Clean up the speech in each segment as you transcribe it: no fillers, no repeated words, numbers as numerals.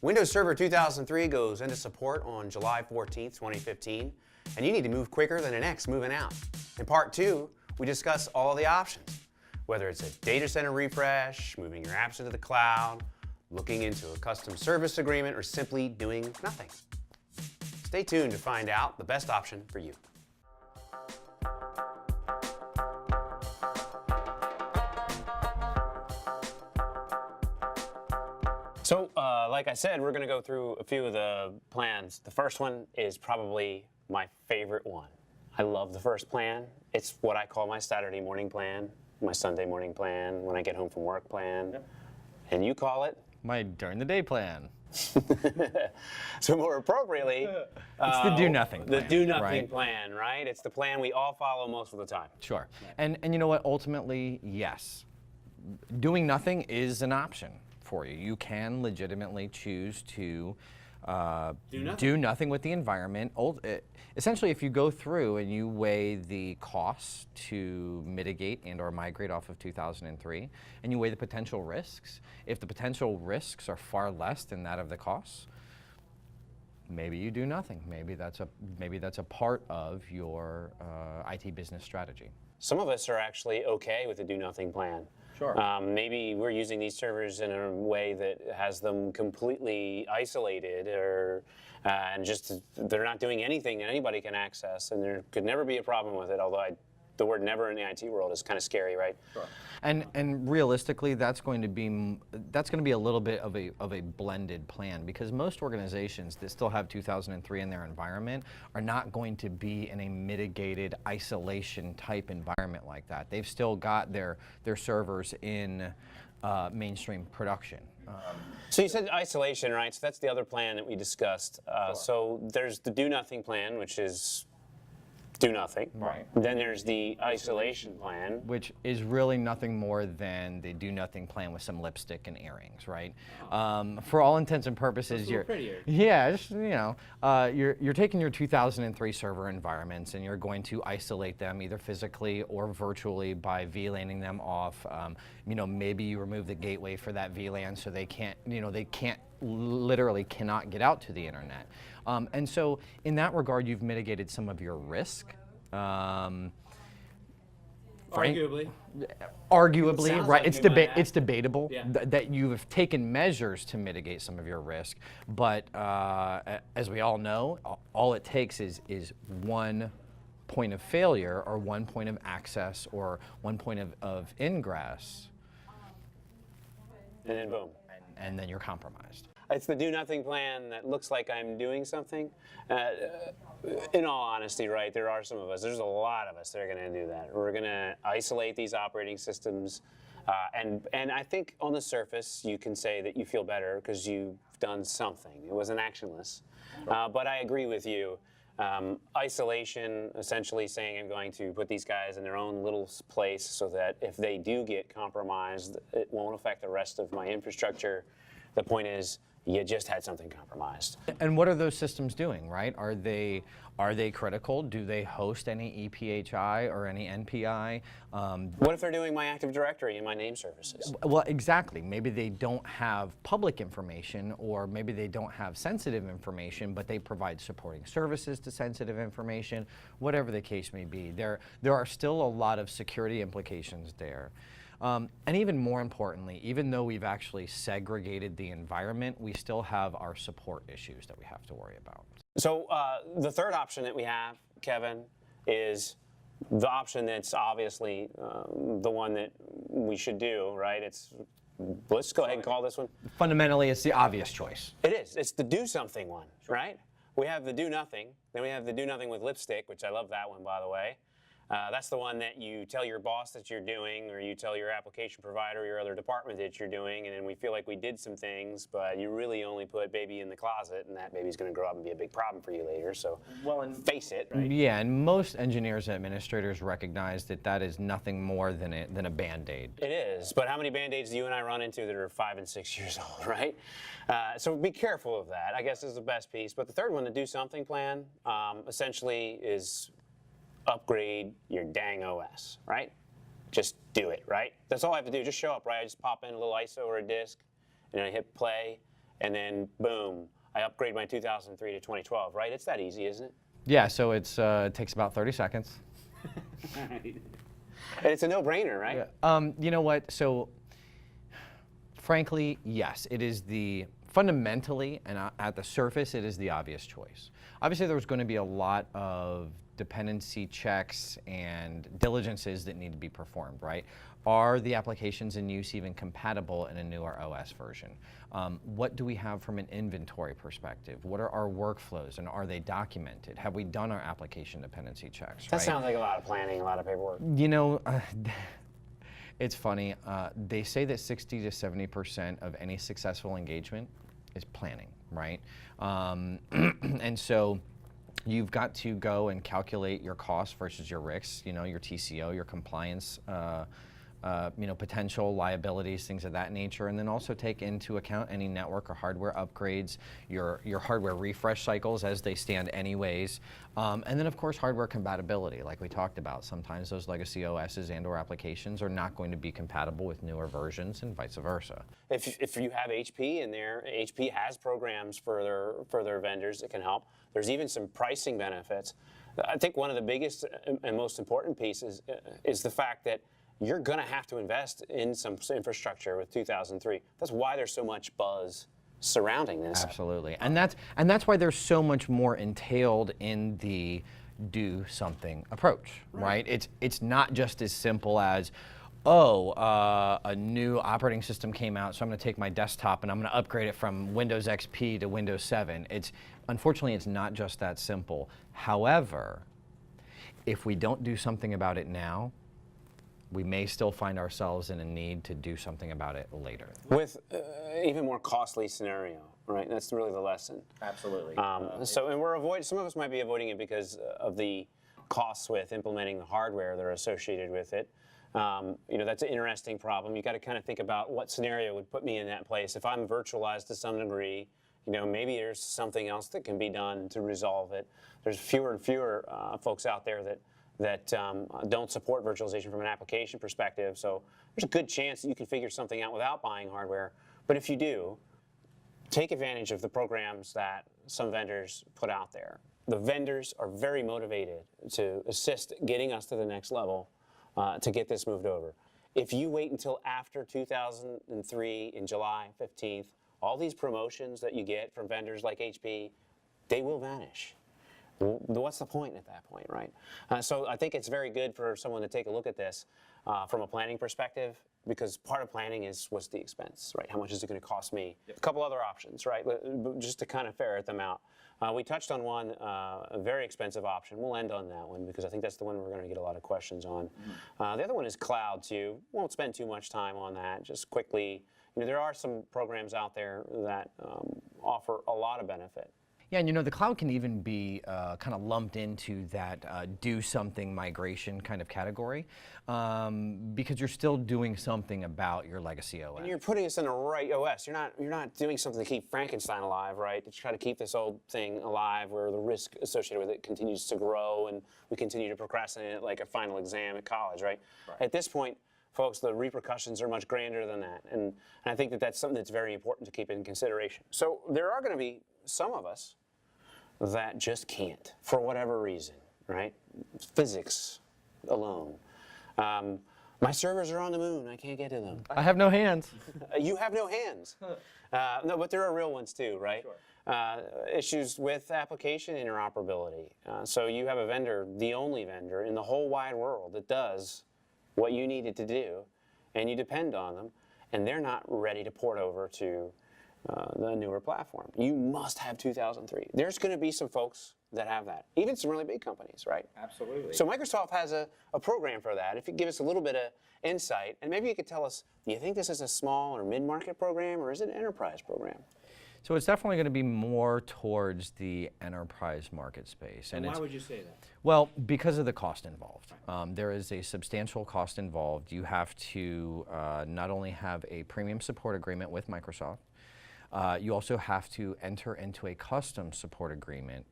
Windows Server 2003 goes into support on July 14th, 2015, and you need to move quicker than an X moving out. In part 2, we discuss all the options, whether it's a data center refresh, moving your apps into the cloud, looking into a custom service agreement, or simply doing nothing. Stay tuned to find out the best option for you. So, like I said, we're going to go through a few of the plans. The first one is probably my favorite one. I love the first plan. It's what I call my Saturday morning plan, my Sunday morning plan, when I get home from work plan. Yep. And you call it? My during the day plan. So more appropriately, it's the do nothing plan. The do nothing plan, right? It's the plan we all follow most of the time. Sure. And you know what? Ultimately, yes. Doing nothing is an option for you. You can legitimately choose to do nothing with the environment. Essentially, if you go through and you weigh the costs to mitigate and or migrate off of 2003, and you weigh the potential risks, if the potential risks are far less than that of the costs, maybe you do nothing. Maybe that's a part of your IT business strategy. Some of us are actually okay with the do nothing plan. Sure. Maybe we're using these servers in a way that has them completely isolated, or and just they're not doing anything that anybody can access, and there could never be a problem with it. Although the word "never" in the IT world is kind of scary, right? Sure. And realistically, that's going to be a little bit of a blended plan, because most organizations that still have 2003 in their environment are not going to be in a mitigated isolation type environment like that. They've still got their servers in mainstream production. So you said isolation, right? So that's the other plan that we discussed. Sure. So there's the do nothing plan, which is do nothing. Right. Then there's the isolation plan, which is really nothing more than the do nothing plan with some lipstick and earrings, right? For all intents and purposes, you're prettier. Yeah, just, you're taking your 2003 server environments and you're going to isolate them either physically or virtually by VLANing them off. Maybe you remove the gateway for that VLAN so they can't, literally cannot get out to the internet. And so in that regard, you've mitigated some of your risk. Arguably, right? Like it's debatable that you have taken measures to mitigate some of your risk. But as we all know, all it takes is one point of failure or one point of access or one point of ingress. And then boom. And then you're compromised. It's the do nothing plan that looks like I'm doing something. In all honesty, right, there are some of us, there's a lot of us that are going to do that. We're going to isolate these operating systems. And I think on the surface, you can say that you feel better because you've done something. It wasn't actionless. But I agree with you. Isolation, essentially saying I'm going to put these guys in their own little place so that if they do get compromised, it won't affect the rest of my infrastructure. The point is, you just had something compromised. And what are those systems doing, right? Are they critical? Do they host any EPHI or any NPI? What if they're doing my Active Directory and my name services? Well, exactly. Maybe they don't have public information, or maybe they don't have sensitive information, but they provide supporting services to sensitive information. Whatever the case may be, there are still a lot of security implications there. And even more importantly, even though we've actually segregated the environment, we still have our support issues that we have to worry about. So the third option that we have, Kevin, is the option that's obviously the one that we should do, right? Let's go ahead and call this one. Fundamentally, it's the obvious choice. It is. It's the do something one, right? We have the do nothing. Then we have the do nothing with lipstick, which I love that one, by the way. That's the one that you tell your boss that you're doing, or you tell your application provider or your other department that you're doing, and then we feel like we did some things, but you really only put baby in the closet, and that baby's going to grow up and be a big problem for you later, so face it, right? Yeah, and most engineers and administrators recognize that that is nothing more than a Band-Aid. It is, but how many Band-Aids do you and I run into that are 5 and 6 years old, right? So be careful of that, I guess, is the best piece. But the third one, the do something plan, essentially is upgrade your dang OS, right? Just do it, right? That's all I have to do, just show up, right? I just pop in a little ISO or a disk, and I hit play, and then boom, I upgrade my 2003 to 2012, right? It's that easy, isn't it? Yeah, so it takes about 30 seconds. And it's a no-brainer, right? Yeah. You know what? So, frankly, yes, it is fundamentally and at the surface, it is the obvious choice. Obviously, there's going to be a lot of dependency checks and diligences that need to be performed, right? Are the applications in use even compatible in a newer OS version? What do we have from an inventory perspective? What are our workflows, and are they documented? Have we done our application dependency checks? That sounds like a lot of planning, a lot of paperwork. You know, it's funny. They say that 60 to 70% of any successful engagement is planning, right? And so you've got to go and calculate your costs versus your risks, you know, your TCO, your compliance, you know, potential liabilities, things of that nature, and then also take into account any network or hardware upgrades, your hardware refresh cycles as they stand anyways, and then of course hardware compatibility, like we talked about. Sometimes those legacy OSs and/or applications are not going to be compatible with newer versions, and vice versa. If you have HP in there, HP has programs for their vendors that can help. There's even some pricing benefits. I think one of the biggest and most important pieces is the fact that you're going to have to invest in some infrastructure with 2003. That's why there's so much buzz surrounding this. Absolutely, and that's why there's so much more entailed in the do something approach, right? It's not just as simple as, oh, a new operating system came out, so I'm going to take my desktop and I'm going to upgrade it from Windows XP to Windows 7. Unfortunately, it's not just that simple. However, if we don't do something about it now, we may still find ourselves in a need to do something about it later. With even more costly scenario, right? That's really the lesson. Absolutely. And some of us might be avoiding it because of the costs with implementing the hardware that are associated with it. You know, that's an interesting problem. You got to kind of think about what scenario would put me in that place. If I'm virtualized to some degree, you know, maybe there's something else that can be done to resolve it. There's fewer and fewer folks out there that don't support virtualization from an application perspective. So there's a good chance that you can figure something out without buying hardware. But if you do, take advantage of the programs that some vendors put out there. The vendors are very motivated to assist getting us to the next level to get this moved over. If you wait until after 2003 in July 15th, all these promotions that you get from vendors like HP, they will vanish. What's the point at that point, right? So I think it's very good for someone to take a look at this from a planning perspective, because part of planning is what's the expense, right? How much is it going to cost me? Yep. A couple other options, right? Just to kind of ferret them out. We touched on one, a very expensive option. We'll end on that one because I think that's the one we're going to get a lot of questions on. Mm-hmm. The other one is cloud too. Won't spend too much time on that. Just quickly, you know, there are some programs out there that offer a lot of benefit. Yeah, and you know, the cloud can even be kind of lumped into that do something migration kind of category because you're still doing something about your legacy OS. And you're putting us in the right OS. You're not doing something to keep Frankenstein alive, right? To try to keep this old thing alive where the risk associated with it continues to grow and we continue to procrastinate it like a final exam at college, right? At this point, folks, the repercussions are much grander than that. And I think that that's something that's very important to keep in consideration. So there are going to be some of us that just can't, for whatever reason, right? Physics alone. My servers are on the moon. I can't get to them. I have no hands. You have no hands. No, but there are real ones too, right? Sure. Issues with application interoperability. So you have a vendor, the only vendor in the whole wide world that does what you need it to do, and you depend on them, and they're not ready to port over to the newer platform. You must have 2003. There's going to be some folks that have that, even some really big companies, right? Absolutely. So Microsoft has a program for that. If you give us a little bit of insight, and maybe you could tell us, do you think this is a small or mid-market program, or is it an enterprise program? So it's definitely going to be more towards the enterprise market space. And why would you say that? Well, because of the cost involved. There is a substantial cost involved. You have to not only have a premium support agreement with Microsoft, you also have to enter into a custom support agreement.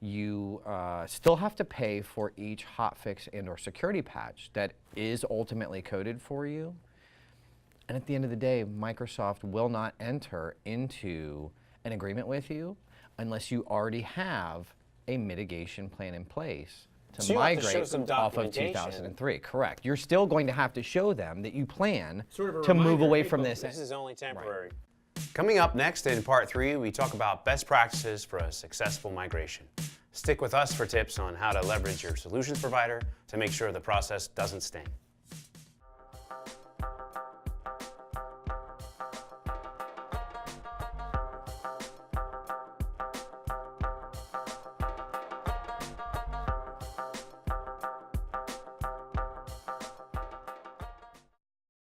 You still have to pay for each hotfix and/or security patch that is ultimately coded for you. And at the end of the day, Microsoft will not enter into an agreement with you unless you already have a mitigation plan in place to So you have to show migrate some off of documentation. 2003. Correct. You're still going to have to show them that you plan Sort of a to move reminder, away hey, from folks, this. This is only temporary. Coming up next in part 3, we talk about best practices for a successful migration. Stick with us for tips on how to leverage your solutions provider to make sure the process doesn't sting.